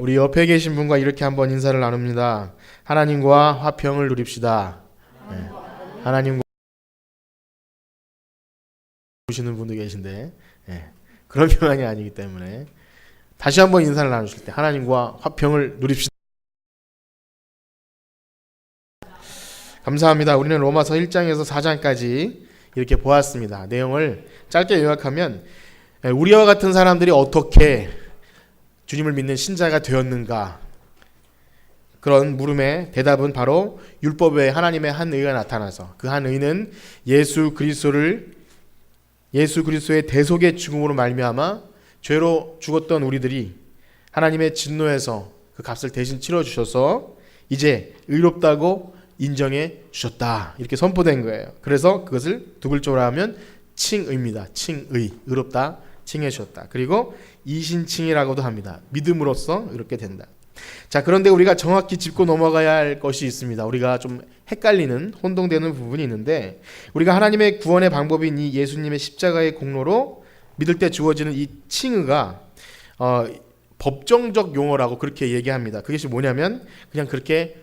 우리 옆에 계신 분과 이렇게 한번 인사를 나눕니다. 하나님과 화평을 누립시다. 네. 하나님과 보시는 분도 계신데 그런 평안이 아니기 때문에 다시 한번 인사를 나누실 때 하나님과 화평을 누립시다. 감사합니다. 우리는 로마서 1장에서 4장까지 이렇게 보았습니다. 내용을 짧게 요약하면 우리와 같은 사람들이 어떻게 주님을 믿는 신자가 되었는가, 그런 물음의 대답은 바로 율법에 하나님의 한 의가 나타나서 그 한 의는 예수 그리스도의 대속의 죽음으로 말미암아 죄로 죽었던 우리들이 하나님의 진노에서 그 값을 대신 치러주셔서 이제 의롭다고 인정해 주셨다, 이렇게 선포된 거예요. 그래서 그것을 두 글자로 하면 칭의입니다. 칭의, 의롭다, 칭해 주셨다. 그리고 이신칭이라고도 합니다. 믿음으로써 이렇게 된다. 자, 그런데 우리가 정확히 짚고 넘어가야 할 것이 있습니다. 우리가 좀 헷갈리는, 혼동되는 부분이 있는데, 우리가 하나님의 구원의 방법인 이 예수님의 십자가의 공로로 믿을 때 주어지는 이 칭의가 법정적 용어라고 그렇게 얘기합니다. 그것이 뭐냐면 그냥 그렇게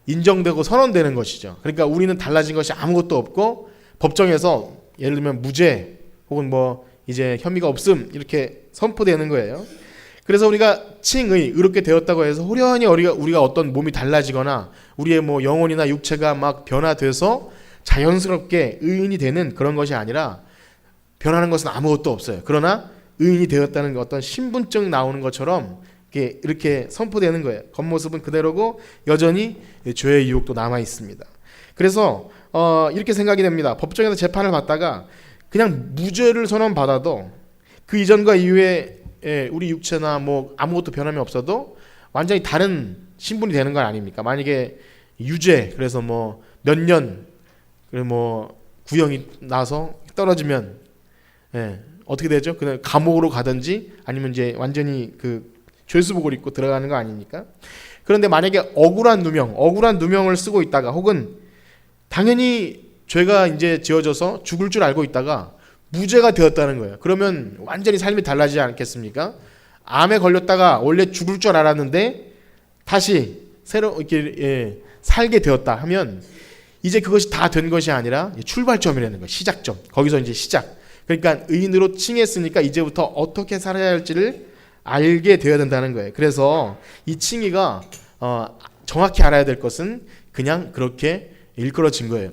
인정되고 선언되는 것이죠. 그러니까 우리는 달라진 것이 아무것도 없고 법정에서 예를 들면 무죄 혹은 이제 혐의가 없음 이렇게 선포되는 거예요. 그래서 우리가 칭의, 의롭게 되었다고 해서 호련히 우리가 어떤 몸이 달라지거나 우리의 영혼이나 육체가 막 변화돼서 자연스럽게 의인이 되는 그런 것이 아니라 변하는 것은 아무것도 없어요. 그러나 의인이 되었다는 어떤 신분증 나오는 것처럼 이렇게 선포되는 거예요. 겉모습은 그대로고 여전히 죄의 유혹도 남아 있습니다. 그래서 이렇게 생각이 됩니다. 법정에서 재판을 받다가 그냥 무죄를 선언받아도 그 이전과 이후에 우리 육체나 아무것도 변함이 없어도 완전히 다른 신분이 되는 건 아닙니까? 만약에 유죄, 그래서 몇 년 구형이 나서 떨어지면 어떻게 되죠? 그냥 감옥으로 가든지 아니면 이제 완전히 죄수복을 입고 들어가는 거 아닙니까? 그런데 만약에 억울한 누명을 쓰고 있다가 혹은 당연히 죄가 이제 지어져서 죽을 줄 알고 있다가 무죄가 되었다는 거예요. 그러면 완전히 삶이 달라지지 않겠습니까? 암에 걸렸다가 원래 죽을 줄 알았는데 다시 새로 이렇게 살게 되었다 하면 이제 그것이 다 된 것이 아니라 출발점이라는 거예요. 시작점. 거기서 이제 시작. 그러니까 의인으로 칭했으니까 이제부터 어떻게 살아야 할지를 알게 되어야 된다는 거예요. 그래서 이 칭의가 정확히 알아야 될 것은 그냥 그렇게 일컬어진 거예요.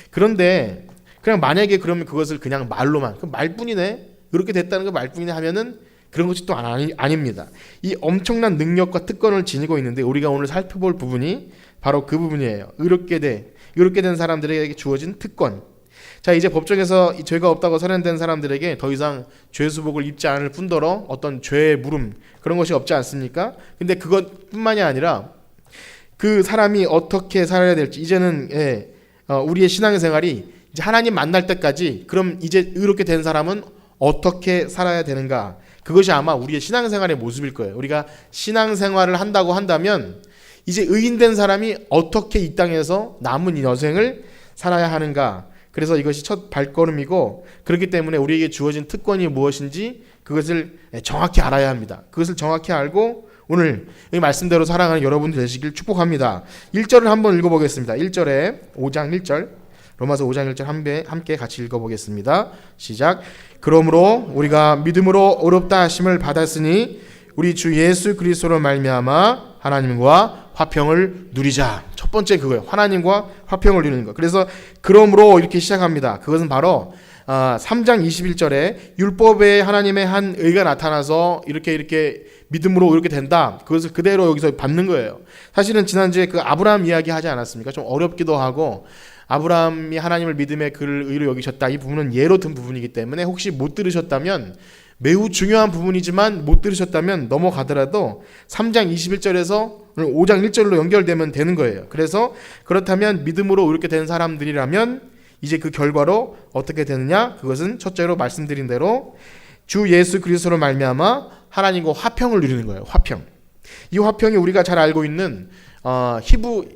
그런데 그냥 만약에 그러면 그것을 그냥 말로만 말뿐이네, 그렇게 됐다는 거 말뿐이네 하면은 그런 것이 또 아닙니다. 이 엄청난 능력과 특권을 지니고 있는데 우리가 오늘 살펴볼 부분이 바로 그 부분이에요. 의롭게 된 사람들에게 주어진 특권. 자, 이제 법정에서 죄가 없다고 선언된 사람들에게 더 이상 죄수복을 입지 않을 뿐더러 어떤 죄의 물음 그런 것이 없지 않습니까? 근데 그것뿐만이 아니라 그 사람이 어떻게 살아야 될지, 이제는 우리의 신앙생활이 이제 하나님 만날 때까지 그럼 이제 의롭게 된 사람은 어떻게 살아야 되는가, 그것이 아마 우리의 신앙생활의 모습일 거예요. 우리가 신앙생활을 한다고 한다면 이제 의인된 사람이 어떻게 이 땅에서 남은 이 여생을 살아야 하는가, 그래서 이것이 첫 발걸음이고, 그렇기 때문에 우리에게 주어진 특권이 무엇인지 그것을 정확히 알아야 합니다. 그것을 정확히 알고 오늘 이 말씀대로 살아가는 여러분들 되시길 축복합니다. 1절을 한번 읽어보겠습니다. 1절에 5장 1절, 로마서 5장 1절 함께 같이 읽어보겠습니다. 시작. 그러므로 우리가 믿음으로 의롭다 하심을 받았으니 우리 주 예수 그리스도로 말미암아 하나님과 화평을 누리자. 첫 번째 그거예요. 하나님과 화평을 누리는 것. 그래서 그러므로 이렇게 시작합니다. 그것은 바로 3장 21절에 율법에 하나님의 한 의가 나타나서 이렇게 믿음으로 이렇게 된다. 그것을 그대로 여기서 받는 거예요. 사실은 지난주에 그 아브라함 이야기 하지 않았습니까? 좀 어렵기도 하고, 아브라함이 하나님을 믿음의 그를 의로 여기셨다. 이 부분은 예로 든 부분이기 때문에 혹시 못 들으셨다면, 매우 중요한 부분이지만 못 들으셨다면 넘어가더라도 3장 21절에서 5장 1절로 연결되면 되는 거예요. 그래서 그렇다면 믿음으로 이렇게 된 사람들이라면 이제 그 결과로 어떻게 되느냐? 그것은 첫째로 말씀드린 대로 주 예수 그리스도로 말미암아 하나님과 화평을 누리는 거예요. 화평. 이 화평이 우리가 잘 알고 있는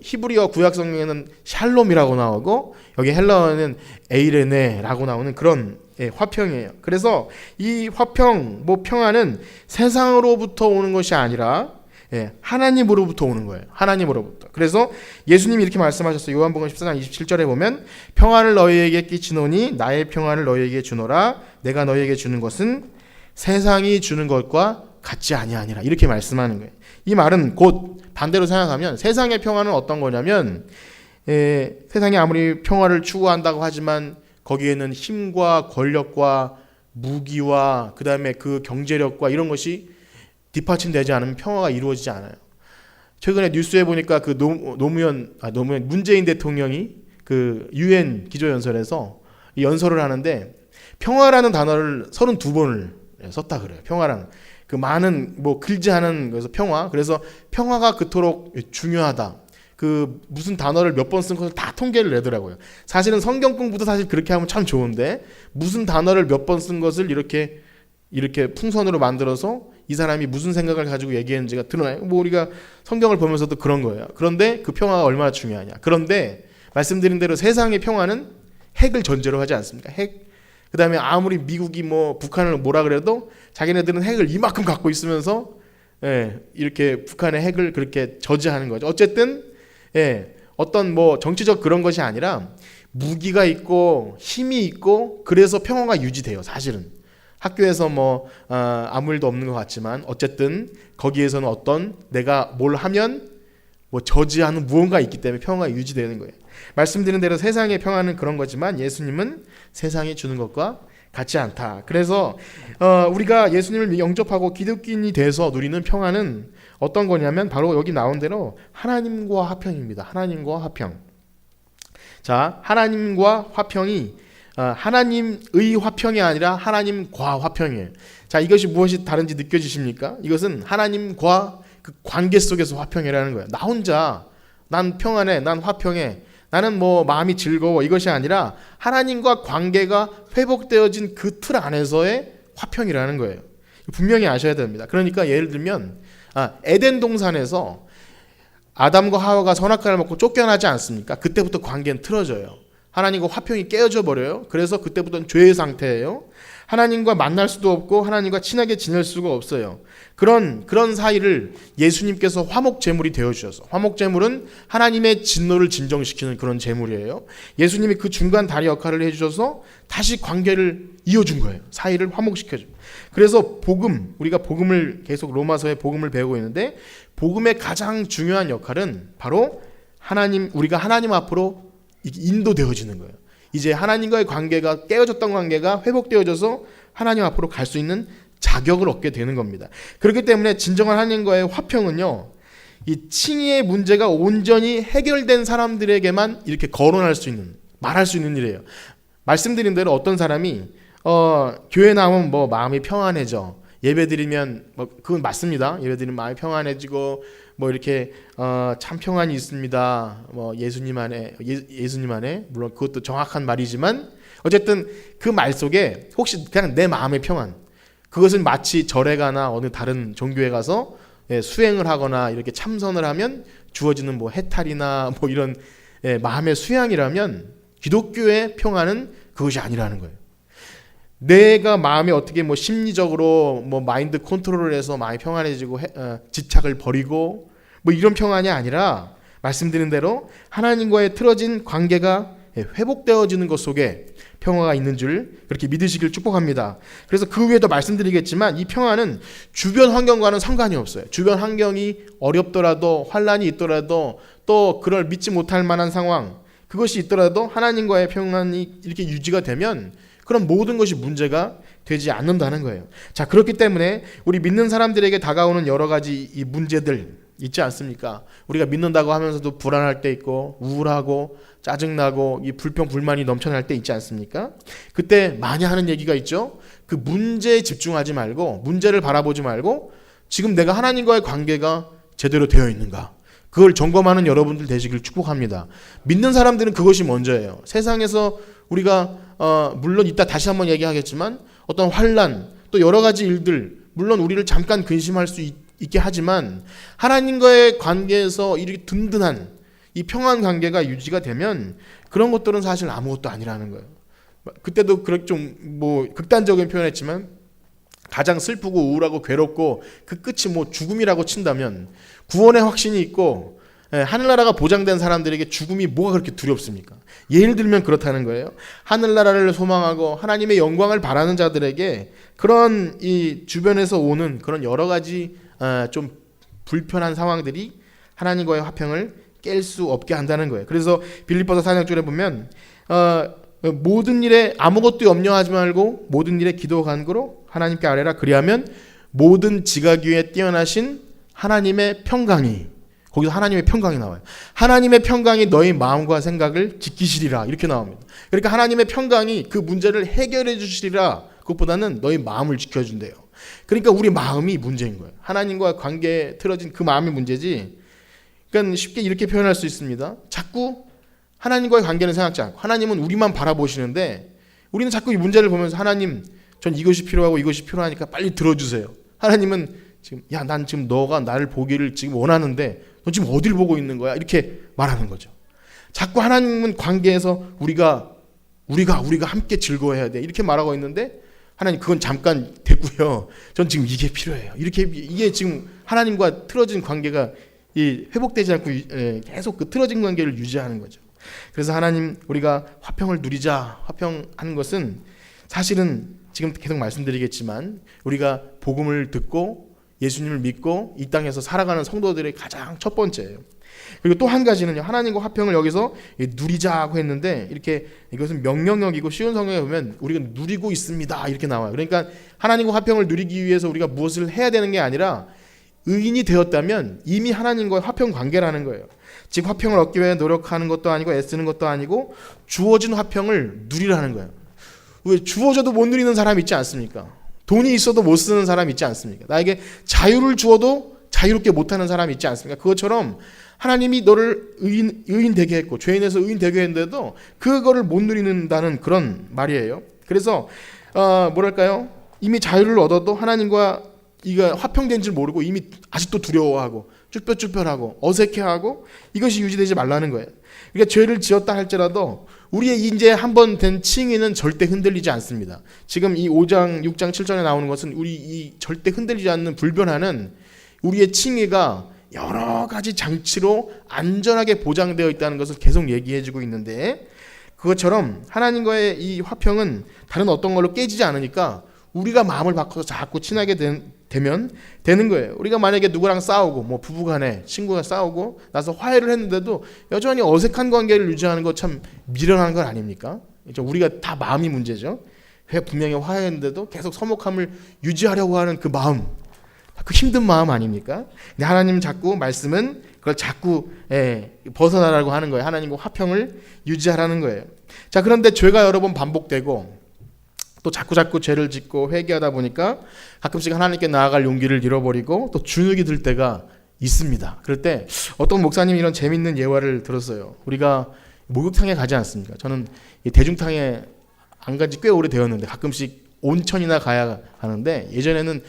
히브리어 구약 성경에는 샬롬이라고 나오고 여기 헬라어는 에이레네라고 나오는 그런 화평이에요. 그래서 이 화평, 평안은 세상으로부터 오는 것이 아니라 예, 하나님으로부터 오는 거예요. 하나님으로부터. 그래서 예수님이 이렇게 말씀하셨어요. 요한복음 14장 27절에 보면 평안을 너희에게 끼치노니 나의 평안을 너희에게 주노라. 내가 너희에게 주는 것은 세상이 주는 것과 같지 아니하니라. 이렇게 말씀하는 거예요. 이 말은 곧 반대로 생각하면 세상의 평안은 어떤 거냐면 세상이 아무리 평화를 추구한다고 하지만 거기에는 힘과 권력과 무기와 그 다음에 그 경제력과 이런 것이 뒷받침되지 않으면 평화가 이루어지지 않아요. 최근에 뉴스에 보니까 그 노무현 문재인 대통령이 그 UN 기조연설에서 연설을 하는데 평화라는 단어를 32번을 썼다 그래요. 평화라는 그 많은 뭐 길지 않은 그래서 평화. 그래서 평화가 그토록 중요하다. 그 무슨 단어를 몇 번 쓴 것을 다 통계를 내더라고요. 사실은 성경 공부도 사실 그렇게 하면 참 좋은데 무슨 단어를 몇 번 쓴 것을 이렇게 풍선으로 만들어서 이 사람이 무슨 생각을 가지고 얘기했는지가 드러나요. 뭐 우리가 성경을 보면서도 그런 거예요. 그런데 그 평화가 얼마나 중요하냐. 그런데 말씀드린 대로 세상의 평화는 핵을 전제로 하지 않습니까? 핵. 그 다음에 아무리 미국이 뭐 북한을 뭐라 그래도 자기네들은 핵을 이만큼 갖고 있으면서 이렇게 북한의 핵을 그렇게 저지하는 거죠. 어쨌든 어떤 뭐 정치적 그런 것이 아니라 무기가 있고 힘이 있고 그래서 평화가 유지돼요. 사실은 학교에서 뭐 아무 일도 없는 것 같지만 어쨌든 거기에서는 어떤 내가 뭘 하면 뭐 저지하는 무언가 있기 때문에 평화가 유지되는 거예요. 말씀드린 대로 세상의 평화는 그런 거지만 예수님은 세상이 주는 것과 같지 않다. 그래서 우리가 예수님을 영접하고 기독인이 돼서 누리는 평화는 어떤 거냐면 바로 여기 나온 대로 하나님과 화평입니다. 하나님과 화평. 자, 하나님과 화평이 하나님의 화평이 아니라 하나님과 화평이에요. 자, 이것이 무엇이 다른지 느껴지십니까? 이것은 하나님과 그 관계 속에서 화평이라는 거예요. 나 혼자 난 평안해, 난 화평해, 나는 뭐 마음이 즐거워 이것이 아니라 하나님과 관계가 회복되어진 그 틀 안에서의 화평이라는 거예요. 분명히 아셔야 됩니다. 그러니까 예를 들면 에덴 동산에서 아담과 하와가 선악과를 먹고 쫓겨나지 않습니까? 그때부터 관계는 틀어져요. 하나님과 화평이 깨어져 버려요. 그래서 그때부터는 죄의 상태예요. 하나님과 만날 수도 없고 하나님과 친하게 지낼 수가 없어요. 그런 사이를 예수님께서 화목제물이 되어주셔서, 화목제물은 하나님의 진노를 진정시키는 그런 제물이에요. 예수님이 그 중간 다리 역할을 해주셔서 다시 관계를 이어준 거예요. 사이를 화목시켜줘. 그래서 복음, 우리가 복음을 계속 로마서의 복음을 배우고 있는데 복음의 가장 중요한 역할은 바로 우리가 하나님 앞으로 인도되어지는 거예요. 이제 하나님과의 관계가 깨어졌던 관계가 회복되어져서 하나님 앞으로 갈 수 있는 자격을 얻게 되는 겁니다. 그렇기 때문에 진정한 하나님과의 화평은요, 이 칭의의 문제가 온전히 해결된 사람들에게만 이렇게 거론할 수 있는, 말할 수 있는 일이에요. 말씀드린 대로 어떤 사람이 교회 나오면 뭐 마음이 평안해져, 예배드리면 뭐 그건 맞습니다. 예배드리면 마음이 평안해지고 뭐 이렇게 참 평안이 있습니다. 뭐 예수님 안에 물론 그것도 정확한 말이지만 어쨌든 그 말 속에 혹시 그냥 내 마음의 평안, 그것은 마치 절에 가나 어느 다른 종교에 가서 수행을 하거나 이렇게 참선을 하면 주어지는 뭐 해탈이나 뭐 이런 마음의 수양이라면 기독교의 평안은 그것이 아니라는 거예요. 내가 마음이 어떻게 뭐 심리적으로 뭐 마인드 컨트롤을 해서 마음이 평안해지고 집착을 버리고 뭐 이런 평안이 아니라 말씀드린 대로 하나님과의 틀어진 관계가 회복되어지는 것 속에 평화가 있는 줄 그렇게 믿으시길 축복합니다. 그래서 그 외에도 말씀드리겠지만 이 평화는 주변 환경과는 상관이 없어요. 주변 환경이 어렵더라도 환란이 있더라도 또 그걸 믿지 못할 만한 상황 그것이 있더라도 하나님과의 평안이 이렇게 유지가 되면 그럼 모든 것이 문제가 되지 않는다는 거예요. 자, 그렇기 때문에 우리 믿는 사람들에게 다가오는 여러 가지 이 문제들 있지 않습니까? 우리가 믿는다고 하면서도 불안할 때 있고 우울하고 짜증나고 이 불평 불만이 넘쳐날 때 있지 않습니까? 그때 많이 하는 얘기가 있죠. 그 문제에 집중하지 말고 문제를 바라보지 말고 지금 내가 하나님과의 관계가 제대로 되어 있는가? 그걸 점검하는 여러분들 되시길 축복합니다. 믿는 사람들은 그것이 먼저예요. 세상에서 우리가 물론 이따 다시 한번 얘기하겠지만 어떤 환난 또 여러 가지 일들 물론 우리를 잠깐 근심할 수 있게 하지만 하나님과의 관계에서 이렇게 든든한 이 평안 관계가 유지가 되면 그런 것들은 사실 아무것도 아니라는 거예요. 그때도 그렇게 좀 뭐 극단적인 표현했지만 가장 슬프고 우울하고 괴롭고 그 끝이 뭐 죽음이라고 친다면 구원의 확신이 있고 하늘나라가 보장된 사람들에게 죽음이 뭐가 그렇게 두렵습니까? 예를 들면 그렇다는 거예요. 하늘나라를 소망하고 하나님의 영광을 바라는 자들에게 그런 이 주변에서 오는 그런 여러 가지 좀 불편한 상황들이 하나님과의 화평을 깰 수 없게 한다는 거예요. 그래서 빌립보서 4장 줄에 보면 모든 일에 아무것도 염려하지 말고 모든 일에 기도 간구로 하나님께 아뢰라. 그리하면 모든 지각 위에 뛰어나신 하나님의 평강이, 거기서 하나님의 평강이 나와요. 하나님의 평강이 너희 마음과 생각을 지키시리라 이렇게 나옵니다. 그러니까 하나님의 평강이 그 문제를 해결해 주시리라. 그것보다는 너희 마음을 지켜준대요. 그러니까 우리 마음이 문제인 거예요. 하나님과 관계에 틀어진 그 마음이 문제지. 그러니까 쉽게 이렇게 표현할 수 있습니다. 자꾸 하나님과의 관계는 생각지 않고 하나님은 우리만 바라보시는데 우리는 자꾸 이 문제를 보면서 하나님 전 이것이 필요하고 이것이 필요하니까 빨리 들어주세요. 하나님은 지금 난 지금 너가 나를 보기를 지금 원하는데 너 지금 어딜 보고 있는 거야? 이렇게 말하는 거죠. 자꾸 하나님은 관계에서 우리가 함께 즐거워해야 돼 이렇게 말하고 있는데 하나님 그건 잠깐 됐고요. 전 지금 이게 필요해요. 이게 지금 하나님과 틀어진 관계가 회복되지 않고 계속 그 틀어진 관계를 유지하는 거죠. 그래서 하나님 우리가 화평을 누리자. 화평하는 것은 사실은 지금 계속 말씀드리겠지만 우리가 복음을 듣고 예수님을 믿고 이 땅에서 살아가는 성도들의 가장 첫 번째예요. 그리고 또 한 가지는요. 하나님과 화평을 여기서 누리자고 했는데 이렇게 이것은 명령형이고 쉬운 성경에 보면 우리가 누리고 있습니다 이렇게 나와요. 그러니까 하나님과 화평을 누리기 위해서 우리가 무엇을 해야 되는 게 아니라 의인이 되었다면 이미 하나님과의 화평 관계라는 거예요. 즉 화평을 얻기 위해 노력하는 것도 아니고 애쓰는 것도 아니고 주어진 화평을 누리라는 거예요. 왜 주어져도 못 누리는 사람 있지 않습니까? 돈이 있어도 못 쓰는 사람 있지 않습니까? 나에게 자유를 주어도 자유롭게 못하는 사람 있지 않습니까? 그것처럼 하나님이 너를 의인 되게 했고 죄인에서 의인 되게 했는데도 그거를 못 누리는다는 그런 말이에요. 그래서 뭐랄까요? 이미 자유를 얻어도 하나님과 이가 화평된 줄 모르고 이미 아직도 두려워하고 쭈뼛쭈뼛하고 어색해하고 이것이 유지되지 말라는 거예요. 그러니까 죄를 지었다 할지라도 우리의 이제 한번 된 칭의는 절대 흔들리지 않습니다. 지금 이 5장, 6장, 7장에 나오는 것은 우리 이 절대 흔들리지 않는 불변하는 우리의 칭의가 여러 가지 장치로 안전하게 보장되어 있다는 것을 계속 얘기해주고 있는데 그것처럼 하나님과의 이 화평은 다른 어떤 걸로 깨지지 않으니까 우리가 마음을 바꿔서 자꾸 친하게 되면 되는 거예요. 우리가 만약에 누구랑 싸우고 뭐 부부간에 친구가 싸우고 나서 화해를 했는데도 여전히 어색한 관계를 유지하는 거 참 미련한 건 아닙니까? 우리가 다 마음이 문제죠. 분명히 화해했는데도 계속 서먹함을 유지하려고 하는 그 마음, 그 힘든 마음 아닙니까? 근데 하나님 자꾸 말씀은 그걸 자꾸 벗어나라고 하는 거예요. 하나님과 화평을 유지하라는 거예요. 자, 그런데 죄가 여러 번 반복되고 또 자꾸 죄를 짓고 회개하다 보니까 가끔씩 하나님께 나아갈 용기를 잃어버리고 또 주눅이 들 때가 있습니다. 그럴 때 어떤 목사님이 이런 재밌는 예화를 들었어요. 우리가 목욕탕에 가지 않습니까? 저는 대중탕에 안 간 지 꽤 오래되었는데 가끔씩 온천이나 가야 하는데 예전에는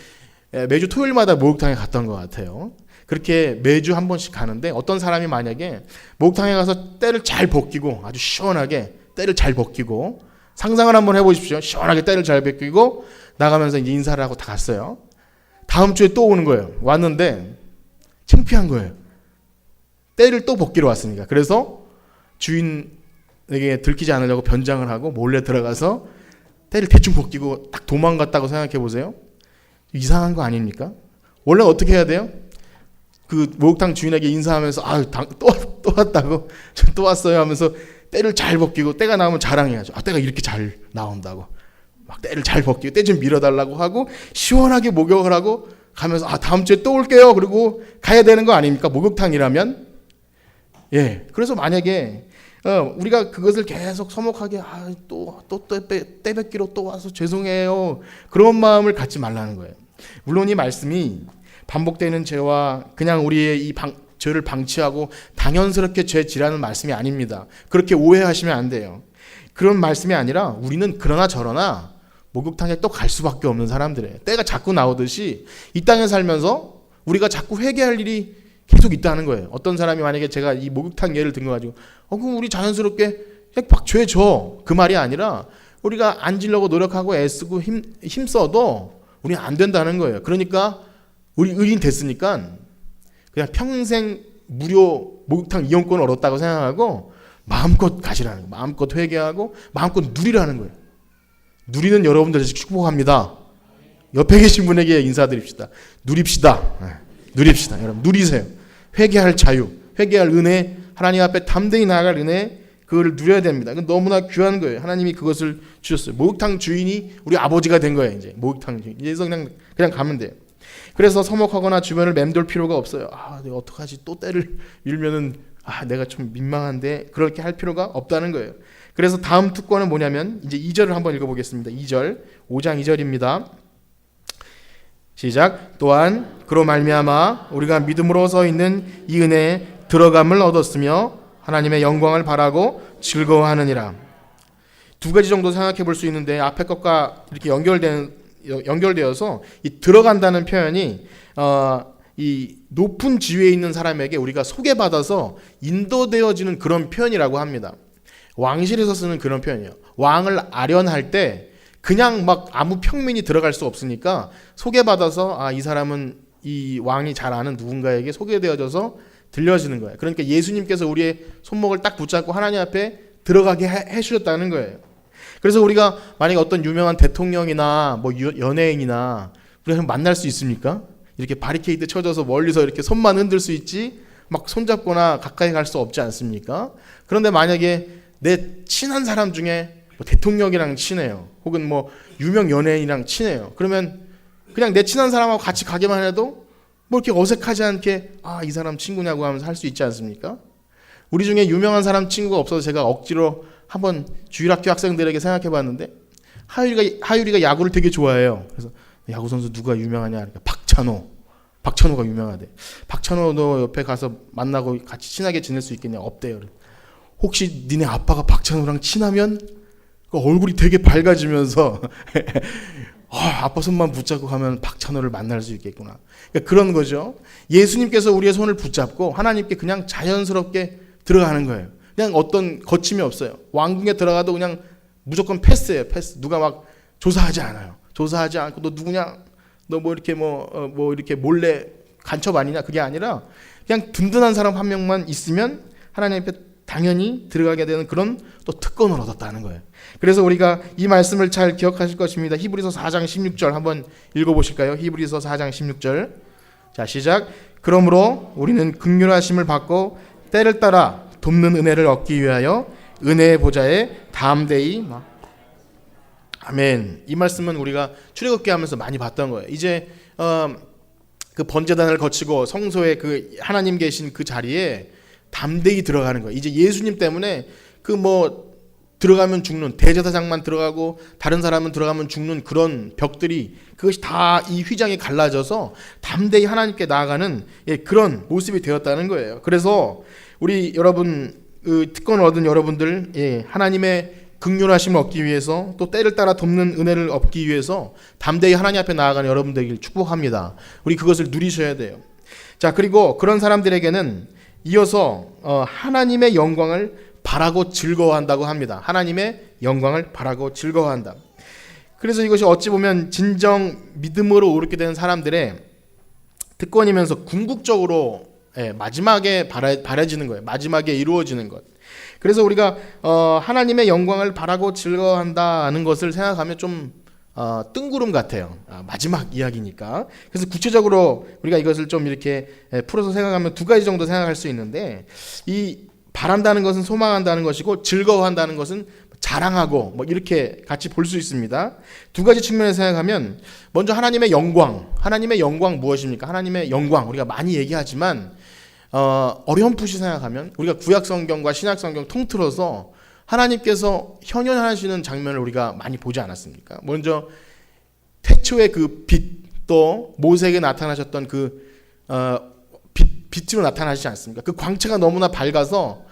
매주 토요일마다 목욕탕에 갔던 것 같아요. 그렇게 매주 한 번씩 가는데 어떤 사람이 만약에 목욕탕에 가서 때를 잘 벗기고 아주 시원하게 때를 잘 벗기고 상상을 한번 해보십시오. 시원하게 때를 잘 벗기고 나가면서 이제 인사를 하고 다 갔어요. 다음 주에 또 오는 거예요. 왔는데 창피한 거예요. 때를 또 벗기러 왔으니까. 그래서 주인에게 들키지 않으려고 변장을 하고 몰래 들어가서 때를 대충 벗기고 딱 도망갔다고 생각해 보세요. 이상한 거 아닙니까? 원래 어떻게 해야 돼요? 그 목욕탕 주인에게 인사하면서 또 왔다고 또 왔어요 하면서 때를 잘 벗기고 때가 나오면 자랑해야죠. 때가 이렇게 잘 나온다고. 막 때를 잘 벗기고 때 좀 밀어달라고 하고 시원하게 목욕을 하고 가면서 다음 주에 또 올게요. 그리고 가야 되는 거 아닙니까? 목욕탕이라면. 그래서 만약에 우리가 그것을 계속 서먹하게 또 때 뵙기로 또 와서 죄송해요. 그런 마음을 갖지 말라는 거예요. 물론 이 말씀이 반복되는 죄와 그냥 우리의 이 죄를 방치하고 당연스럽게 죄 지라는 말씀이 아닙니다. 그렇게 오해하시면 안 돼요. 그런 말씀이 아니라 우리는 그러나 저러나 목욕탕에 또 갈 수밖에 없는 사람들이에요. 때가 자꾸 나오듯이 이 땅에 살면서 우리가 자꾸 회개할 일이 계속 있다는 거예요. 어떤 사람이 만약에 제가 이 목욕탕 예를 든 거 가지고 그럼 우리 자연스럽게 죄 져. 그 말이 아니라 우리가 안 지려고 노력하고 애쓰고 힘써도 우리는 안 된다는 거예요. 그러니까 우리 의인 됐으니까 그냥 평생 무료 목욕탕 이용권을 얻었다고 생각하고 마음껏 가시라는 거예요. 마음껏 회개하고 마음껏 누리라는 거예요. 누리는 여러분들 축복합니다. 옆에 계신 분에게 인사드립시다. 누립시다. 누립시다. 여러분 누리세요. 회개할 자유, 회개할 은혜, 하나님 앞에 담대히 나아갈 은혜, 그거를 누려야 됩니다. 너무나 귀한 거예요. 하나님이 그것을 주셨어요. 목욕탕 주인이 우리 아버지가 된 거예요. 이제 목욕탕 주인. 이제 그냥 가면 돼요. 그래서 서먹하거나 주변을 맴돌 필요가 없어요. 내가 어떡하지? 또 때를 밀면은 내가 좀 민망한데, 그렇게 할 필요가 없다는 거예요. 그래서 다음 특권은 뭐냐면 이제 2절을 한번 읽어보겠습니다. 2절, 5장 2절입니다. 시작. 또한 그로 말미암아 우리가 믿음으로 서 있는 이 은혜에 들어감을 얻었으며 하나님의 영광을 바라고 즐거워하느니라. 두 가지 정도 생각해 볼 수 있는데, 앞에 것과 이렇게 연결되어서 이 들어간다는 표현이 이 높은 지위에 있는 사람에게 우리가 소개받아서 인도되어지는 그런 표현이라고 합니다. 왕실에서 쓰는 그런 표현이에요. 왕을 아련할 때 그냥 막 아무 평민이 들어갈 수 없으니까 소개받아서 이 사람은 이 왕이 잘 아는 누군가에게 소개되어져서 들려지는 거예요. 그러니까 예수님께서 우리의 손목을 딱 붙잡고 하나님 앞에 들어가게 해주셨다는 거예요. 그래서 우리가 만약에 어떤 유명한 대통령이나 뭐 연예인이나 우리가 만날 수 있습니까? 이렇게 바리케이드 쳐져서 멀리서 이렇게 손만 흔들 수 있지 막 손잡거나 가까이 갈 수 없지 않습니까? 그런데 만약에 내 친한 사람 중에 뭐 대통령이랑 친해요. 혹은 뭐 유명 연예인이랑 친해요. 그러면 그냥 내 친한 사람하고 같이 가기만 해도 뭐 이렇게 어색하지 않게 이 사람 친구냐고 하면서 할 수 있지 않습니까? 우리 중에 유명한 사람 친구가 없어서 제가 억지로 한번 주일학교 학생들에게 생각해 봤는데, 하율이가 야구를 되게 좋아해요. 그래서 야구 선수 누가 유명하냐? 그러니까 박찬호가 유명하대. 박찬호 너 옆에 가서 만나고 같이 친하게 지낼 수 있겠냐? 없대요. 혹시 니네 아빠가 박찬호랑 친하면 얼굴이 되게 밝아지면서 아빠 손만 붙잡고 가면 박찬호를 만날 수 있겠구나. 그러니까 그런 거죠. 예수님께서 우리의 손을 붙잡고 하나님께 그냥 자연스럽게 들어가는 거예요. 그냥 어떤 거침이 없어요. 왕궁에 들어가도 그냥 무조건 패스예요. 패스. 누가 막 조사하지 않아요. 조사하지 않고 너 누구냐? 너 뭐 이렇게 뭐 이렇게 몰래 간첩 아니냐? 그게 아니라 그냥 든든한 사람 한 명만 있으면 하나님 앞에 당연히 들어가게 되는 그런 또 특권을 얻었다는 거예요. 그래서 우리가 이 말씀을 잘 기억하실 것입니다. 히브리서 4장 16절 한번 읽어보실까요? 히브리서 4장 16절. 자, 시작. 그러므로 우리는 긍휼하심을 받고 때를 따라 돕는 은혜를 얻기 위하여 은혜의 보좌에 담대히 아멘. 이 말씀은 우리가 출애굽기 하면서 많이 봤던 거예요. 이제 그 번제단을 거치고 성소에 그 하나님 계신 그 자리에 담대히 들어가는 거예요. 이제 예수님 때문에 그 뭐 들어가면 죽는, 대제사장만 들어가고 다른 사람은 들어가면 죽는 그런 벽들이, 그것이 다 이 휘장에 갈라져서 담대히 하나님께 나아가는 그런 모습이 되었다는 거예요. 그래서 우리 여러분, 특권을 얻은 여러분들, 하나님의 긍휼하심을 얻기 위해서, 또 때를 따라 돕는 은혜를 얻기 위해서 담대히 하나님 앞에 나아가는 여러분들을 축복합니다. 우리 그것을 누리셔야 돼요. 자, 그리고 그런 사람들에게는 이어서 하나님의 영광을 바라고 즐거워한다고 합니다. 하나님의 영광을 바라고 즐거워한다. 그래서 이것이 어찌 보면 진정 믿음으로 오르게 된 사람들의 특권이면서 궁극적으로 마지막에 바라지는 거예요. 마지막에 이루어지는 것. 그래서 우리가 하나님의 영광을 바라고 즐거워한다는 것을 생각하면 좀 뜬구름 같아요. 마지막 이야기니까. 그래서 구체적으로 우리가 이것을 좀 이렇게 풀어서 생각하면 두 가지 정도 생각할 수 있는데, 이 바란다는 것은 소망한다는 것이고 즐거워한다는 것은 자랑하고 뭐 이렇게 같이 볼 수 있습니다. 두 가지 측면에서 생각하면, 먼저 하나님의 영광. 하나님의 영광 무엇입니까? 하나님의 영광 우리가 많이 얘기하지만 어렴풋이 생각하면 우리가 구약 성경과 신약 성경 통틀어서 하나님께서 현현하시는 장면을 우리가 많이 보지 않았습니까? 먼저 태초의 그 빛, 또 모세에게 나타나셨던 그 빛으로 나타나시지 않습니까? 그 광채가 너무나 밝아서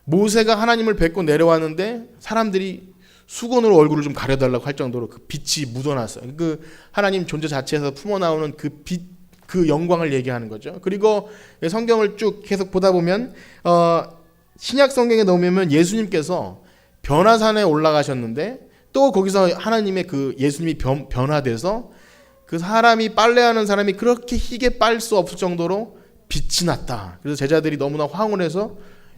모세가 하나님을 뵙고 내려왔는데 사람들이 수건으로 얼굴을 좀 가려달라고 할 정도로 그 빛이 묻어났어요. 그 하나님 존재 자체에서 품어나오는 그 빛, 그 영광을 얘기하는 거죠. 그리고 성경을 쭉 계속 보다 보면 신약 성경에 넣으면 예수님께서 변화산에 올라가셨는데 또 거기서 하나님의 그 예수님이 변화돼서 그 사람이 빨래하는 사람이 그렇게 희게 빨 수 없을 정도로 빛이 났다. 그래서 제자들이 너무나 황홀해서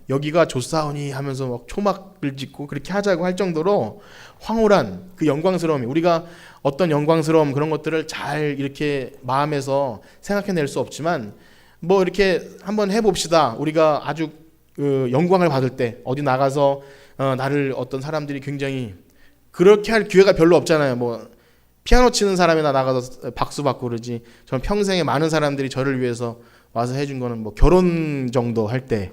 여기가 좋사오니 하면서 막 초막을 짓고 그렇게 하자고 할 정도로 황홀한 그 영광스러움이, 우리가 어떤 영광스러움 그런 것들을 잘 이렇게 마음에서 생각해낼 수 없지만 뭐 이렇게 한번 해봅시다. 우리가 아주 영광을 받을 때 어디 나가서 나를 어떤 사람들이 굉장히 그렇게 할 기회가 별로 없잖아요. 뭐 피아노 치는 사람이나 나가서 박수 받고 그러지. 저는 평생에 많은 사람들이 저를 위해서 와서 해준 거는 뭐 결혼 정도 할 때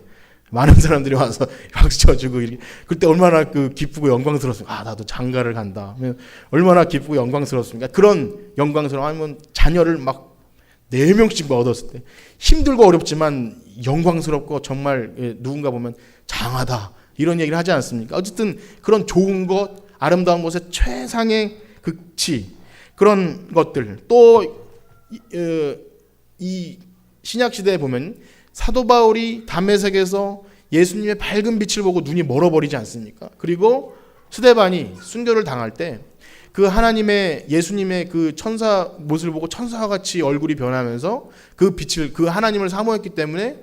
많은 사람들이 와서 박수 쳐주고 이렇게, 그때 얼마나 기쁘고 영광스러웠습니까? 아, 나도 장가를 간다. 얼마나 기쁘고 영광스러웠습니까? 그런 영광스러움. 아니면 자녀를 막 4명씩 얻었을 때 힘들고 어렵지만 영광스럽고 정말 누군가 보면 장하다 이런 얘기를 하지 않습니까? 어쨌든 그런 좋은 것, 아름다운 것의 최상의 극치, 그런 것들. 또 이 신약 시대에 보면 사도 바울이 다메섹에서 예수님의 밝은 빛을 보고 눈이 멀어버리지 않습니까? 그리고 스데반이 순교를 당할 때 그 하나님의, 예수님의 그 천사 모습을 보고 천사와 같이 얼굴이 변하면서 그 빛을, 그 하나님을 사모했기 때문에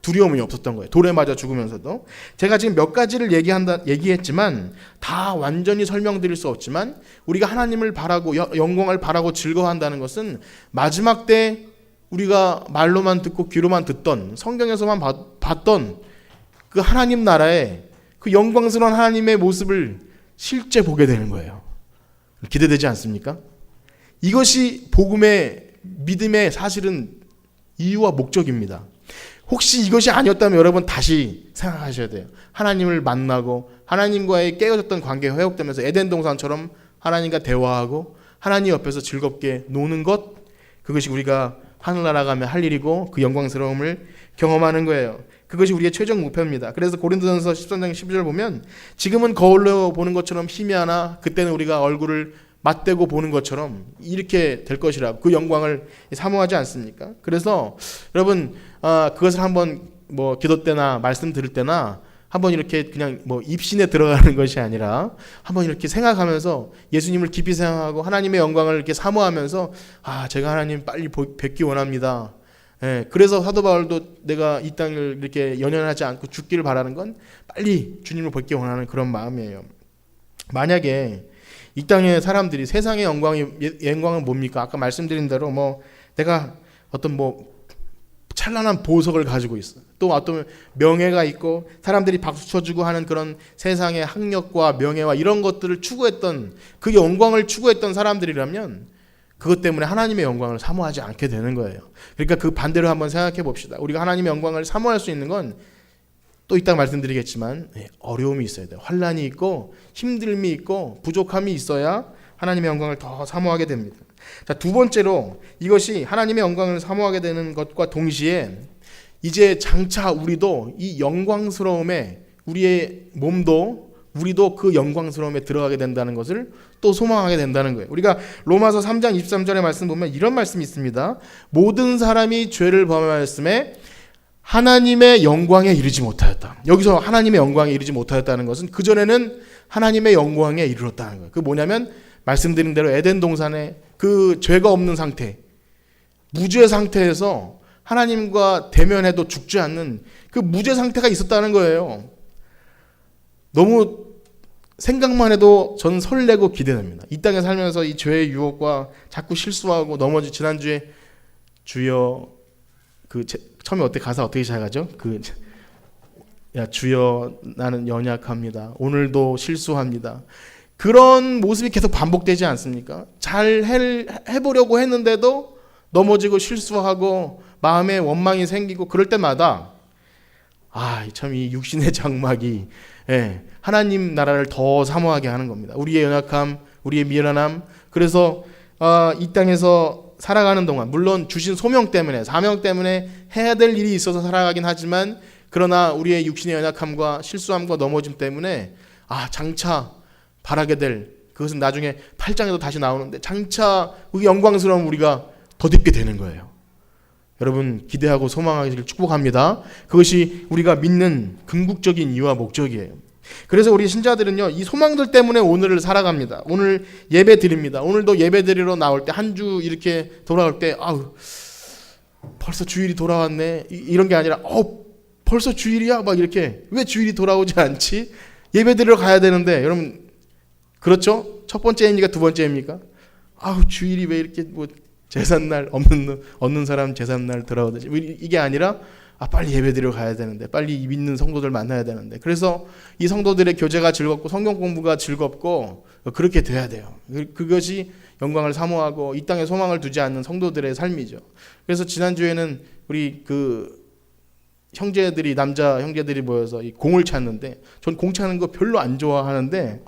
두려움이 없었던 거예요. 돌에 맞아 죽으면서도. 제가 지금 몇 가지를 얘기했지만 다 완전히 설명드릴 수 없지만 우리가 하나님을 바라고 영광을 바라고 즐거워한다는 것은 마지막 때 우리가 말로만 듣고 귀로만 듣던, 성경에서만 봤던 그 하나님 나라의 그 영광스러운 하나님의 모습을 실제 보게 되는 거예요. 기대되지 않습니까? 이것이 복음의, 믿음의 사실은 이유와 목적입니다. 혹시 이것이 아니었다면 여러분 다시 생각하셔야 돼요. 하나님을 만나고 하나님과의 깨어졌던 관계가 회복되면서 에덴 동산처럼 하나님과 대화하고 하나님 옆에서 즐겁게 노는 것, 그것이 우리가 하늘나라 가면 할 일이고 그 영광스러움을 경험하는 거예요. 그것이 우리의 최종 목표입니다. 그래서 고린도전서 13장 12절 보면 지금은 거울로 보는 것처럼 희미하나 그때는 우리가 얼굴을 맞대고 보는 것처럼 이렇게 될 것이라, 그 영광을 사모하지 않습니까? 그래서 여러분 그것을 한번 뭐 기도 때나 말씀 들을 때나 한번 이렇게 그냥 뭐 입신에 들어가는 것이 아니라 한번 이렇게 생각하면서 예수님을 깊이 생각하고 하나님의 영광을 이렇게 사모하면서, 아, 제가 하나님 빨리 뵙기 원합니다. 예, 그래서 사도 바울도 내가 이 땅을 이렇게 연연하지 않고 죽기를 바라는 건 빨리 주님을 뵙기 원하는 그런 마음이에요. 만약에 이 땅의 사람들이 세상의 영광은 뭡니까? 아까 말씀드린 대로 뭐 내가 어떤 뭐 찬란한 보석을 가지고 있어, 또 어떤 명예가 있고 사람들이 박수 쳐주고 하는 그런 세상의 학력과 명예와 이런 것들을 추구했던, 그 영광을 추구했던 사람들이라면 그것 때문에 하나님의 영광을 사모하지 않게 되는 거예요. 그러니까 그 반대로 한번 생각해 봅시다. 우리가 하나님의 영광을 사모할 수 있는 건 또 이따 말씀드리겠지만 어려움이 있어야 돼요. 환난이 있고 힘듦이 있고 부족함이 있어야 하나님의 영광을 더 사모하게 됩니다. 자, 두 번째로 이것이 하나님의 영광을 사모하게 되는 것과 동시에 이제 장차 우리도 이 영광스러움에, 우리의 몸도 우리도 그 영광스러움에 들어가게 된다는 것을 또 소망하게 된다는 거예요. 우리가 로마서 3장 23절의 말씀 보면 이런 말씀이 있습니다. 모든 사람이 죄를 범하였음에 하나님의 영광에 이르지 못하였다. 여기서 하나님의 영광에 이르지 못하였다는 것은 그전에는 하나님의 영광에 이르렀다는 거예요. 그 뭐냐면 말씀드린 대로 에덴 동산에 그 죄가 없는 상태, 무죄 상태에서 하나님과 대면해도 죽지 않는 그 무죄 상태가 있었다는 거예요. 너무 생각만 해도 저는 설레고 기대됩니다. 이 땅에 살면서 이 죄의 유혹과 자꾸 실수하고 넘어지, 지난주에 주여 처음에 가사 어떻게 시작하죠? 야 주여 나는 연약합니다. 오늘도 실수합니다. 그런 모습이 계속 반복되지 않습니까? 잘 해보려고 했는데도 넘어지고 실수하고 마음에 원망이 생기고 그럴 때마다 참 이 육신의 장막이 하나님 나라를 더 사모하게 하는 겁니다. 우리의 연약함, 우리의 미련함. 그래서 이 땅에서 살아가는 동안 물론 주신 소명 때문에, 사명 때문에 해야 될 일이 있어서 살아가긴 하지만, 그러나 우리의 육신의 연약함과 실수함과 넘어짐 때문에 장차 바라게 될, 그것은 나중에 8장에도 다시 나오는데 장차 그 영광스러운 우리가 덧입게 되는 거예요. 여러분 기대하고 소망하기를 축복합니다. 그것이 우리가 믿는 궁극적인 이유와 목적이에요. 그래서 우리 신자들은요, 이 소망들 때문에 오늘을 살아갑니다. 오늘 예배 드립니다. 오늘도 예배 드리러 나올 때, 한 주 이렇게 돌아올 때, 아우, 벌써 주일이 돌아왔네. 이런 게 아니라, 벌써 주일이야? 막 이렇게, 왜 주일이 돌아오지 않지? 예배 드리러 가야 되는데, 여러분, 그렇죠? 첫 번째입니까? 두 번째입니까? 아우, 주일이 왜 이렇게 뭐, 제삿날 없는 사람 제삿날 돌아오듯이. 이게 아니라, 빨리 예배드리러 가야 되는데, 빨리 믿는 성도들 만나야 되는데, 그래서 이 성도들의 교제가 즐겁고 성경 공부가 즐겁고 그렇게 돼야 돼요. 그것이 영광을 사모하고 이 땅에 소망을 두지 않는 성도들의 삶이죠. 그래서 지난주에는 우리 형제들이, 남자 형제들이 모여서 이 공을 찼는데, 전 공 차는 거 별로 안 좋아하는데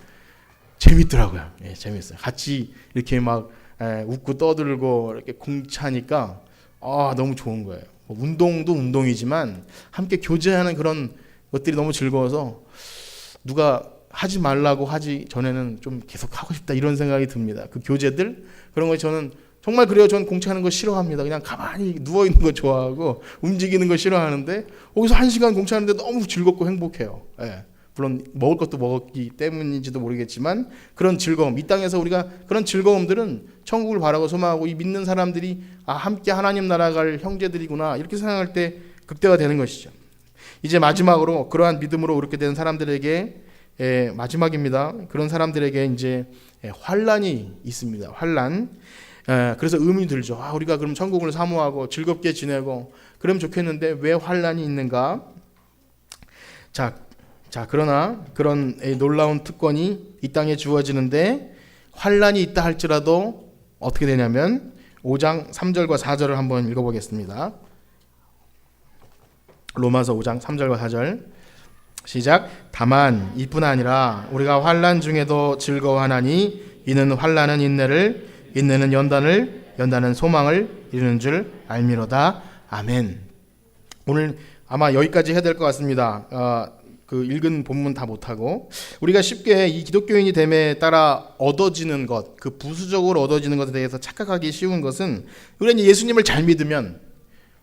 재밌더라고요. 예, 재밌어요. 같이 이렇게 막 웃고 떠들고 이렇게 공 차니까 너무 좋은 거예요. 운동도 운동이지만 함께 교제하는 그런 것들이 너무 즐거워서 누가 하지 말라고 하지 전에는 좀 계속 하고 싶다, 이런 생각이 듭니다. 그 교제들, 그런 거 저는 정말 그래요. 저는 공차는 거 싫어합니다. 그냥 가만히 누워있는 거 좋아하고 움직이는 거 싫어하는데, 거기서 1시간 공차하는데 너무 즐겁고 행복해요. 예. 물론 먹을 것도 먹었기 때문인지도 모르겠지만, 그런 즐거움, 이 땅에서 우리가 그런 즐거움들은 천국을 바라고 소망하고 이 믿는 사람들이 함께 하나님 나라 갈 형제들이구나, 이렇게 생각할 때 극대화 되는 것이죠. 이제 마지막으로 그러한 믿음으로 그렇게 된 사람들에게, 마지막입니다. 그런 사람들에게 이제 환난이 있습니다. 환난. 그래서 의문이 들죠. 우리가 그럼 천국을 사모하고 즐겁게 지내고 그러면 좋겠는데 왜 환난이 있는가? 자, 그러나 그런 놀라운 특권이 이 땅에 주어지는데, 환난이 있다 할지라도 어떻게 되냐면 5장 3절과 4절을 한번 읽어보겠습니다. 로마서 5장 3절과 4절 시작. 다만 이뿐 아니라 우리가 환난 중에도 즐거워하나니 이는 환난은 인내를, 인내는 연단을, 연단은 소망을 이루는 줄 알미로다. 아멘. 오늘 아마 여기까지 해야 될 것 같습니다. 그 읽은 본문 다 못하고, 우리가 쉽게 이 기독교인이 됨에 따라 얻어지는 것, 그 부수적으로 얻어지는 것에 대해서 착각하기 쉬운 것은, 우리가 예수님을 잘 믿으면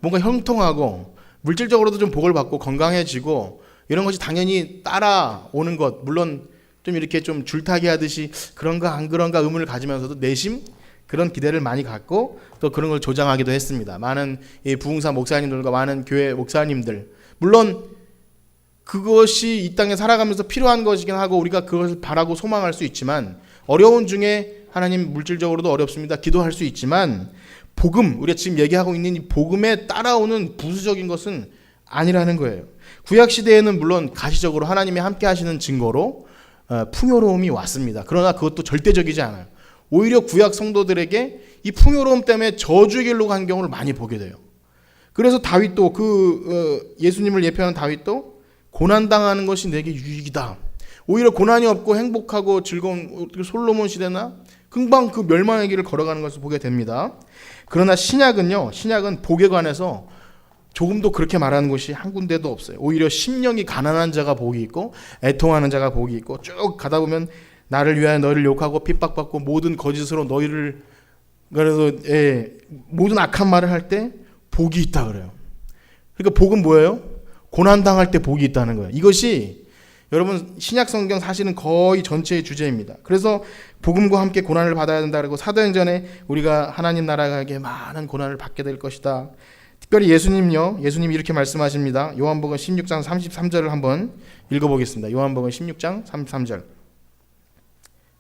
뭔가 형통하고 물질적으로도 좀 복을 받고 건강해지고 이런 것이 당연히 따라오는 것, 물론 좀 이렇게 좀 줄타기 하듯이 그런가 안 그런가 의문을 가지면서도 내심 그런 기대를 많이 갖고 또 그런 걸 조장하기도 했습니다. 많은 부흥사 목사님들과 많은 교회 목사님들, 물론 그것이 이 땅에 살아가면서 필요한 것이긴 하고 우리가 그것을 바라고 소망할 수 있지만, 어려운 중에 하나님 물질적으로도 어렵습니다. 기도할 수 있지만, 복음, 우리가 지금 얘기하고 있는 이 복음에 따라오는 부수적인 것은 아니라는 거예요. 구약 시대에는 물론 가시적으로 하나님이 함께 하시는 증거로 풍요로움이 왔습니다. 그러나 그것도 절대적이지 않아요. 오히려 구약 성도들에게 이 풍요로움 때문에 저주의 길로 간 경우를 많이 보게 돼요. 그래서 다윗도 예수님을 예표하는 다윗도 고난당하는 것이 내게 유익이다. 오히려 고난이 없고 행복하고 즐거운 솔로몬 시대나 금방 그 멸망의 길을 걸어가는 것을 보게 됩니다. 그러나 신약은 복에 관해서 조금도 그렇게 말하는 것이 한 군데도 없어요. 오히려 심령이 가난한 자가 복이 있고 애통하는 자가 복이 있고, 쭉 가다 보면 나를 위하여 너희를 욕하고 핍박받고 모든 거짓으로 너희를, 그래서 모든 악한 말을 할 때 복이 있다 그래요. 그러니까 복은 뭐예요? 고난당할 때 복이 있다는 거예요. 이것이 여러분 신약 성경 사실은 거의 전체의 주제입니다. 그래서 복음과 함께 고난을 받아야 된다고 사도행전에 우리가 하나님 나라에게 많은 고난을 받게 될 것이다. 특별히 예수님이 이렇게 말씀하십니다. 요한복음 16장 33절을 한번 읽어보겠습니다. 요한복음 16장 33절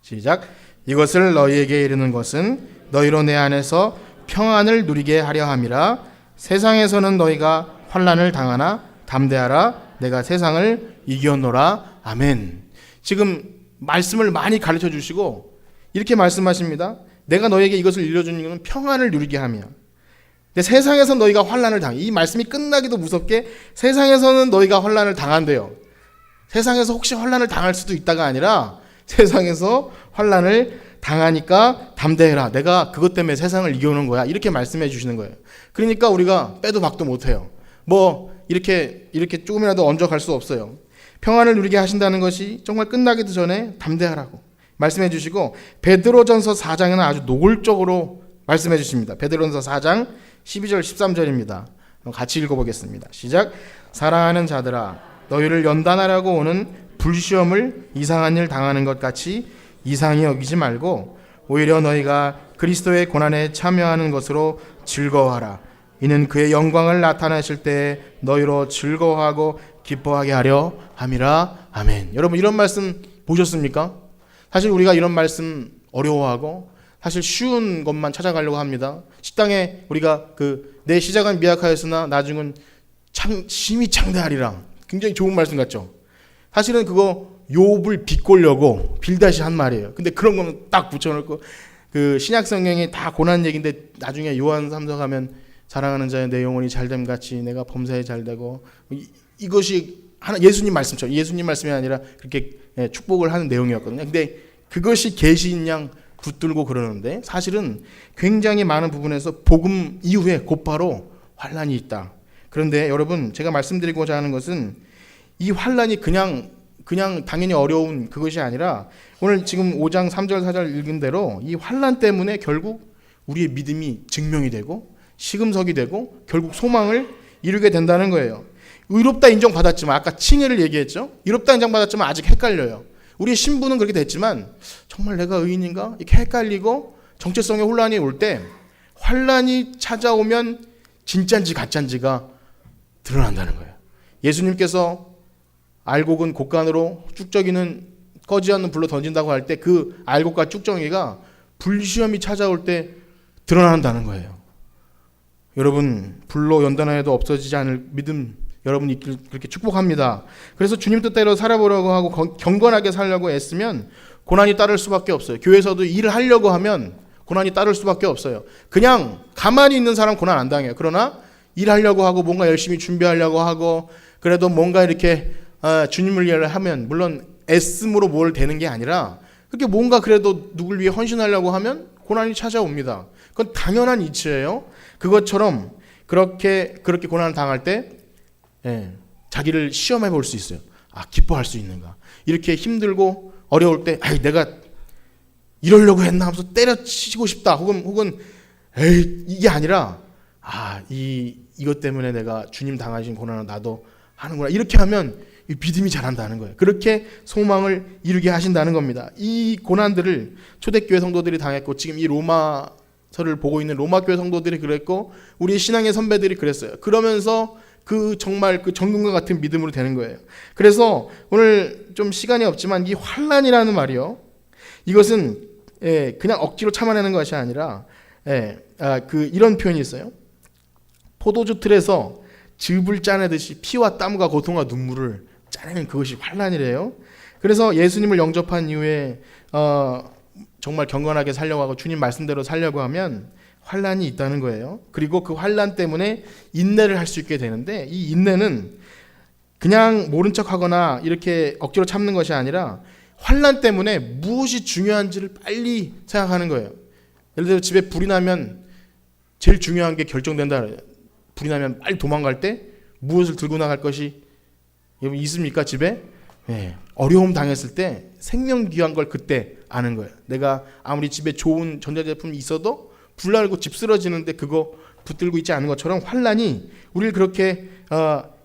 시작. 이것을 너희에게 이르는 것은 너희로 내 안에서 평안을 누리게 하려 함이라. 세상에서는 너희가 환난을 당하나 담대하라. 내가 세상을 이겼노라. 아멘. 지금 말씀을 많이 가르쳐 주시고 이렇게 말씀하십니다. 내가 너에게 이것을 일러주는 것은 평안을 누리게 하며, 근데 세상에서 너희가 환난을 당해. 이 말씀이 끝나기도 무섭게 세상에서는 너희가 환난을 당한대요. 세상에서 혹시 환난을 당할 수도 있다가 아니라 세상에서 환난을 당하니까 담대해라. 내가 그것 때문에 세상을 이겨오는 거야. 이렇게 말씀해 주시는 거예요. 그러니까 우리가 빼도 박도 못해요. 이렇게 조금이라도 얹어갈 수 없어요. 평안을 누리게 하신다는 것이 정말 끝나기도 전에 담대하라고 말씀해 주시고, 베드로전서 4장에는 아주 노골적으로 말씀해 주십니다. 베드로전서 4장 12절 13절입니다. 같이 읽어보겠습니다. 시작. 사랑하는 자들아, 너희를 연단하려고 오는 불시험을 이상한 일 당하는 것 같이 이상히 여기지 말고 오히려 너희가 그리스도의 고난에 참여하는 것으로 즐거워하라. 이는 그의 영광을 나타내실 때 너희로 즐거워하고 기뻐하게 하려 함이라. 아멘. 여러분, 이런 말씀 보셨습니까? 사실 우리가 이런 말씀 어려워하고 사실 쉬운 것만 찾아가려고 합니다. 식당에 우리가 내 시작은 미약하였으나 나중은 심히 창대하리라. 굉장히 좋은 말씀 같죠? 사실은 그거 욥을 비꼬려고 빌다시 한 말이에요. 근데 그런 거는 딱 붙여놓고 신약 성경이 다 고난 얘기인데 나중에 요한 3서 가면 사랑하는 자의 내 영혼이 잘됨 같이 내가 범사에 잘되고, 이것이 예수님 말씀처럼, 예수님 말씀이 아니라 그렇게 축복을 하는 내용이었거든요. 근데 그것이 계시인 양 붙들고 그러는데 사실은 굉장히 많은 부분에서 복음 이후에 곧바로 환난이 있다. 그런데 여러분, 제가 말씀드리고자 하는 것은 이 환난이 그냥 당연히 어려운 그것이 아니라 오늘 지금 5장 3절 4절 읽은 대로 이 환난 때문에 결국 우리의 믿음이 증명이 되고 시금석이 되고 결국 소망을 이루게 된다는 거예요. 의롭다 인정받았지만, 아까 칭의를 얘기했죠. 의롭다 인정받았지만 아직 헷갈려요. 우리의 신분은 그렇게 됐지만 정말 내가 의인인가? 이렇게 헷갈리고 정체성의 혼란이 올 때 환난이 찾아오면 진짜인지 가짜인지가 드러난다는 거예요. 예수님께서 알곡은 곡간으로 쭉정이는 꺼지 않는 불로 던진다고 할 때 그 알곡과 쭉정이가 불시험이 찾아올 때 드러난다는 거예요. 여러분, 불로 연단하여도 없어지지 않을 믿음 여러분이 있길 그렇게 축복합니다. 그래서 주님 뜻대로 살아보려고 하고 경건하게 살려고 애쓰면 고난이 따를 수밖에 없어요. 교회에서도 일을 하려고 하면 고난이 따를 수밖에 없어요. 그냥 가만히 있는 사람 고난 안 당해요. 그러나 일하려고 하고 뭔가 열심히 준비하려고 하고 그래도 뭔가 이렇게 주님을 위해 하면, 물론 애씀으로 뭘 되는 게 아니라 그렇게 뭔가 그래도 누굴 위해 헌신하려고 하면 고난이 찾아옵니다. 그건 당연한 이치예요. 그것처럼 그렇게 고난을 당할 때 자기를 시험해 볼 수 있어요. 기뻐할 수 있는가? 이렇게 힘들고 어려울 때 내가 이러려고 했나 하면서 때려치고 싶다. 혹은 이게 아니라 이것 때문에 내가 주님 당하신 고난을 나도 하는구나. 이렇게 하면 믿음이 자란다는 거예요. 그렇게 소망을 이루게 하신다는 겁니다. 이 고난들을 초대교회 성도들이 당했고 지금 이 로마서를 보고 있는 로마교회 성도들이 그랬고 우리 신앙의 선배들이 그랬어요. 그러면서 정말 정금과 같은 믿음으로 되는 거예요. 그래서 오늘 좀 시간이 없지만 이 환난이라는 말이요, 이것은 그냥 억지로 참아내는 것이 아니라 이런 표현이 있어요. 포도주 틀에서 즙을 짜내듯이 피와 땀과 고통과 눈물을 짜내는 그것이 환난이래요. 그래서 예수님을 영접한 이후에 정말 경건하게 살려고 하고 주님 말씀대로 살려고 하면 환난이 있다는 거예요. 그리고 그 환난 때문에 인내를 할 수 있게 되는데, 이 인내는 그냥 모른 척하거나 이렇게 억지로 참는 것이 아니라 환난 때문에 무엇이 중요한지를 빨리 생각하는 거예요. 예를 들어 집에 불이 나면 제일 중요한 게 결정된다. 불이 나면 빨리 도망갈 때 무엇을 들고 나갈 것이 여러분 있습니까? 집에? 어려움 당했을 때 생명 귀한 걸 그때 아는 거예요. 내가 아무리 집에 좋은 전자제품이 있어도 불 나고 집 쓰러지는데 그거 붙들고 있지 않은 것처럼 환난이 우리를 그렇게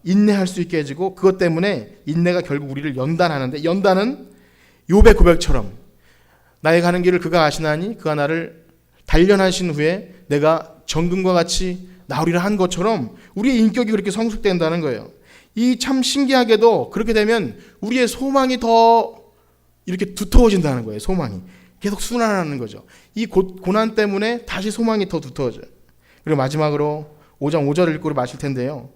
인내할 수 있게 해주고, 그것 때문에 인내가 결국 우리를 연단하는데, 연단은 욥의 고백처럼 나의 가는 길을 그가 아시나니 그가 나를 단련하신 후에 내가 정금과 같이 나오리라 한 것처럼 우리의 인격이 그렇게 성숙된다는 거예요. 이 참 신기하게도 그렇게 되면 우리의 소망이 더 이렇게 두터워진다는 거예요. 소망이 계속 순환하는 거죠. 이 고난 때문에 다시 소망이 더 두터워져요. 그리고 마지막으로 5장 5절을 읽고 마실 텐데요.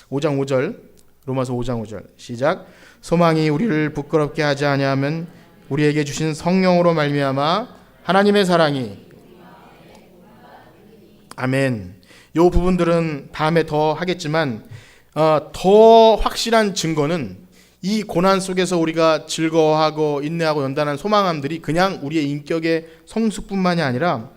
5장 5절, 로마서 5장 5절 시작. 소망이 우리를 부끄럽게 하지 아니하면 우리에게 주신 성령으로 말미암아 하나님의 사랑이, 아멘. 이 부분들은 다음에 더 하겠지만 더 확실한 증거는 이 고난 속에서 우리가 즐거워하고 인내하고 연단한 소망함들이 그냥 우리의 인격의 성숙뿐만이 아니라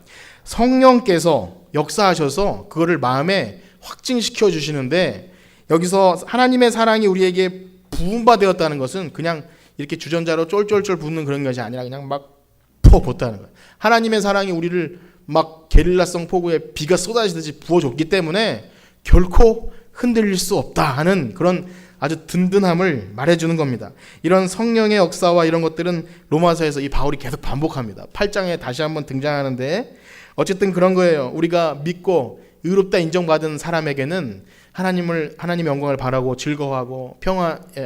성령께서 역사하셔서 그거를 마음에 확증시켜 주시는데, 여기서 하나님의 사랑이 우리에게 부음바 되었다는 것은 그냥 이렇게 주전자로 쫄쫄쫄 붓는 그런 것이 아니라 그냥 막 퍼붓다는 거예요. 하나님의 사랑이 우리를 막 게릴라성 폭우에 비가 쏟아지듯이 부어줬기 때문에 결코 흔들릴 수 없다 하는 그런 아주 든든함을 말해주는 겁니다. 이런 성령의 역사와 이런 것들은 로마서에서 이 바울이 계속 반복합니다. 8장에 다시 한번 등장하는데 어쨌든 그런 거예요. 우리가 믿고 의롭다 인정받은 사람에게는 하나님의 영광을 바라고 즐거워하고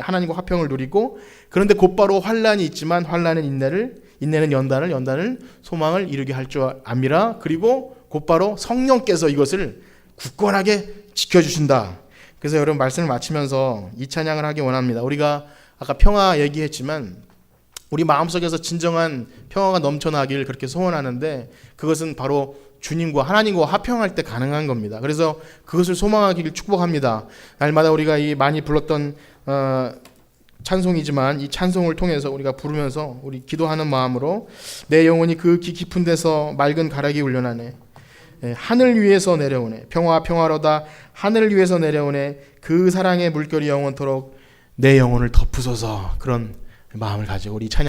하나님과 화평을 누리고, 그런데 곧바로 환난이 있지만 환난은 인내는 연단을 소망을 이루게 할 줄 압니다. 그리고 곧바로 성령께서 이것을 굳건하게 지켜주신다. 그래서 여러분, 말씀을 마치면서 이 찬양을 하기 원합니다. 우리가 아까 평화 얘기했지만 우리 마음속에서 진정한 평화가 넘쳐나길 그렇게 소원하는데, 그것은 바로 주님과 하나님과 화평할 때 가능한 겁니다. 그래서 그것을 소망하기를 축복합니다. 날마다 우리가 이 많이 불렀던 찬송이지만 이 찬송을 통해서 우리가 부르면서 우리 기도하는 마음으로 내 영혼이 그 깊은 데서 맑은 가락이 울려나네. 하늘 위에서 내려오네. 평화로다. 하늘 위에서 내려오네. 그 사랑의 물결이 영원토록 내 영혼을 덮으소서. 그런 마음을 가지고 우리 찬양